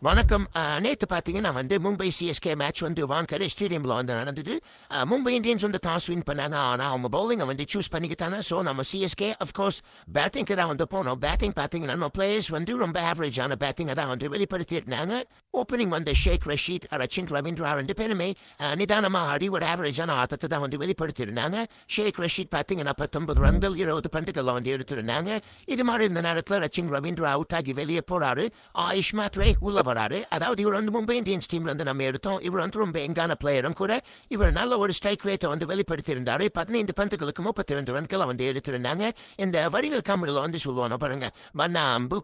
வணக்கம். நேத்து பார்த்தீங்கன்னா மும்பை சிஎஸ்கே மேட்ச் வான்கடே ஸ்டேடியம்ல நடந்தது. மும்பை இந்தியன்ஸ் டாஸ் வின் பண்ணாங்க. ஆனா அவங்க பவுலிங்க சூஸ் பண்ணிக்கிட்டாங்க. ஸோ நம்ம சிஎஸ்கே அஃப்கோர்ஸ் பேட்டிங்க்கு தான் போனோம். பேட்டிங் பார்த்தீங்கன்னா நம்ம பிளேயர்ஸ் ரொம்ப ஆவரேஜான பேட்டிங்கை தான் வெளிப்படுத்தியிருந்தாங்க. ஓப்பனிங் ஷேக் ரஷீத், ரச்சின் ரவீந்திரா 2 பேருமே நிதானமாக ஆடி ஒரு ஆவரேஜான ஆட்டத்தை தான் வெளிப்படுத்தியிருந்தாங்க. ஷேக் ரஷீத் பார்த்தீங்கன்னா 19 ரன்கள் 20 பந்துகள் எடுத்திருந்தாங்க. இது மாதிரி இந்த நேரத்தில் ரச்சின் ரவீந்திரா அவுட் ஆகி வெளியே போறாரு. ஆயுஷ் மாத்ரே உள்ள வராரு. அதாவது இவர் மும்பை இந்தியன்ஸ் டீம்ல நம்ம எடுத்தோம். இவர் ரொம்ப எங்கான பிளேயரும் கூட. இவர் நல்ல ஒரு ஸ்ட்ரைக் ரேட்டை வெளிப்படுத்தியிருந்தாரு. 15 பந்துகளுக்கு 32 ரன்களை எடுத்திருந்தாங்க. இந்த வரிகள் கம்பெனியில் சொல்லுவாங்க பாருங்க, மன்னாம்பு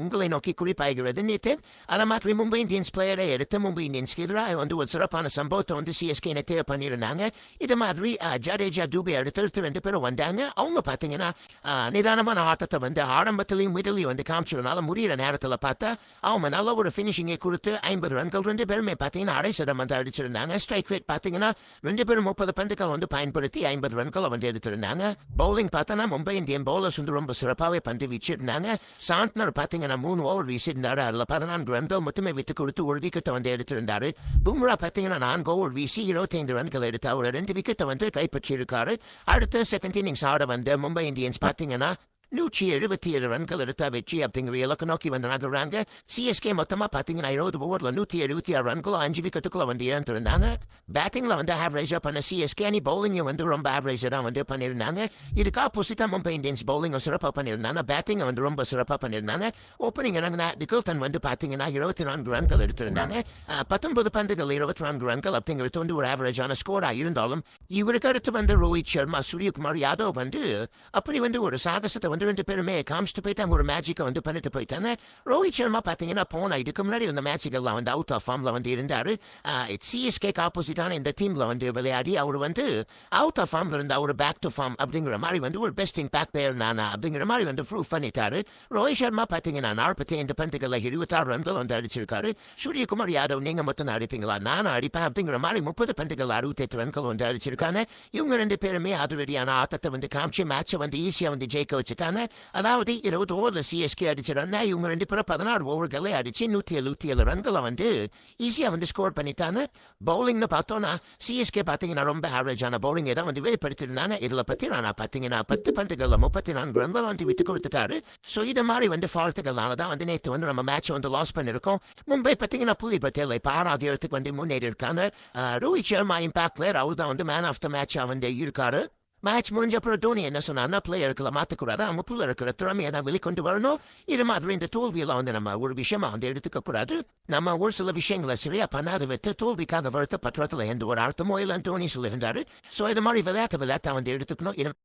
உங்களை நோக்கி குறிப்பாகிறது நேற்று. அதை மாதிரி மும்பை இந்தியன்ஸ் பிளேயரை எடுத்து மும்பை இந்தியன்ஸ்க்கு எதிராக ஒரு சிறப்பான சம்பவத்தை சிஎஸ்கே தேவை பண்ணியிருந்தாங்க. இது மாதிரி ஜடேஜா டூபே அடுத்தடுத்து 2 பேரும் வந்தாங்க. அவங்க பார்த்தீங்கன்னா நிதானமான ஆட்டத்தை ஆரம்பத்திலையும் மிடிலையும் காமிச்சதுனால முடியிற நேரத்தில் பார்த்தா அவங்க நல்ல ஒரு ஃபினிஷிங்கை கொடுத்து 50 ரன்கள் 2 பேருமே பார்த்தீங்கன்னா அரை சதம் அடிச்சிருந்தாங்க. ஸ்ட்ரைக் ரேட் பார்த்தீங்கன்னா 2 பேரும் 30 பந்துகள் பயன்படுத்தி 50 ரன்கள் எடுத்திருந்தாங்க. பவுலிங் பார்த்தோன்னா மும்பை இந்தியன் பவுலர்ஸ் ரொம்ப சிறப்பாகவே பந்து வீச்சிருந்தாங்க. சாண்ட்னர் பார்த்தீங்கன்னா 3 ஓவர் வீசியிருந்தாரு. அதில் 14 ரன்கள் மட்டுமே விட்டு கொடுத்து ஒரு விக்கெட்டை எடுத்திருந்தாரு. பும்ரா பார்த்தீங்கன்னா 4 ஓவர் வீசி 25 ரன்கள் எடுத்து அவர் 2 விக்கெட்டை கைப்பற்றியிருக்காரு. அடுத்த செகண்ட் இன்னிங்ஸ் ஆட மும்பை இந்தியன்ஸ் பார்த்தீங்கன்னா 177 ரன்கள் எடுத்தா வெற்றி அப்படிங்கிற இலக்கு நோக்கி நகர்றாங்க. சிஎஸ்கே மொத்தமா பாத்தீங்கன்னா 20 ஓவர்ல 176 ரன்களும் 5 விக்கெட்டுக்குள்ள இழந்திருந்தாங்க. பேட்டிங்ல ஆவரேஜா பண்ண சிஎஸ்கே அணி பவுலிங் ரொம்ப ஆவரேஜா தான் பண்ணிருந்தாங்க. இதுக்கு ஆப்போசிட்டா மும்பை இந்தியன்ஸ் பவுலிங் சிறப்பா பண்ணிருந்தாங்க. பேட்டிங் ரொம்ப சிறப்பா பண்ணிருந்தாங்க. ஓப்பனிங் நிக்கல்டன் பாத்தீங்கன்னா 24 ரன்கள் எடுத்திருந்தாங்க. 19 பந்துகள் 24 ரன்கள் அப்படிங்கிறது ஒரு ஆவரேஜான ஸ்கோரா இருந்தாலும் இவருக்கு அடுத்து ரோஹித் சர்மா, சூரியகுமார் யாதவ் அப்படி ஒரு சாகசத்தை 2 பேருமே காமிச்சிட்டு போயிட்டாங்க. ஒரு மேட்சிக்கை பண்ணிட்டு போயிட்டாங்க. ரோஹித் சர்மா பார்த்தீங்கன்னா போன இதுக்கு முன்னாடி இந்த மேட்சுகள்லாம் அவுட் ஆஃப் ஃபார்ம்ல இருந்தாரு. சிஎஸ்கேக்கு ஆப்போசிட்டான இந்த டீம்ல விளையாடி அவர் அவுட் ஆஃப் ஃபார்ம்ல இருந்தா ஒரு பேக் டு ஃபார்ம் அப்படிங்கிற மாதிரி ஒரு பெஸ்ட் இம்பாக்ட் பிளேயர் நானா அப்படிங்கிற மாதிரி ப்ரூவ் பண்ணிட்டாரு. ரோஹித் சர்மா பார்த்தீங்கன்னா 45 பந்துகள் 26 ரன்கள் அடிச்சிருக்காரு. சூரியகுமார் யாதவ் நீங்க மட்டும் அடிப்பீங்களா, நானும் அடிப்பேன் அப்படிங்கிற மாதிரி 30 பந்துகள் 68 ரன்கள் அடிச்சிருக்காங்க. இவங்க 2 பேருமே அதிரடியான ஆட்டத்தை காமிச்சு மேட்சை ஈஸியா ஜெயிக்க வச்சுட்டாங்க. அதாவது 20 ஓவர்ல சிஎஸ்கே அடிச்ச ரன்னா இவங்க 2 பேரும் 16 ஓவர்களை அடிச்சு 177 ரன்களை ஈஸியா ஸ்கோர் பண்ணிட்டாங்க. பவுலிங்னு பார்த்தோம்னா சிஎஸ்கே பார்த்தீங்கன்னா ரொம்ப ஆவரேஜான பவுலிங் தான் வெளிப்படுத்திருந்தாங்க. இதுல பத்தி நான் பார்த்தீங்கன்னா 10 பந்துகள்ல 34 ரன்கள் விட்டு கொடுத்துட்டாரு. ஸோ இது மாதிரி ஃபால்ட்டுகள்னால தான் நேற்று நம்ம மேட்ச் லாஸ் பண்ணிருக்கோம். மும்பை பார்த்தீங்கன்னா புலி பட்டேல் இப்போ 6வது இடத்துக்கு முன்னேறி இருக்காங்க. ரோஹித் சர்மா இம்பாக்ட் பிளேயர் அவர் தான் மேன் ஆஃப் த மேட்சா இருக்காரு. மேட்ச் முடிஞ்ச அப்புறம் தோனி என்ன சொன்னா, பிளேயர்களை மாற்றக்கூடாது, அவங்க புள்ள இருக்கிற திறமையை தான் வெளிக்கொண்டு வரணும். இது மாதிரி இந்த தோல்வியெல்லாம் நம்ம ஒரு விஷயமா எடுத்துக்க கூடாது. நம்ம ஒரு சில விஷயங்களை சரியா பண்ணாத விட்டு தோல்விக்காக வருத்தப்படுறதுல எந்த ஒரு அர்த்தமோ இல்லைன்னு தோனி சொல்லியிருந்தாரு. ஸோ இது மாதிரி விளையாட்டை எடுத்துக்கணும்.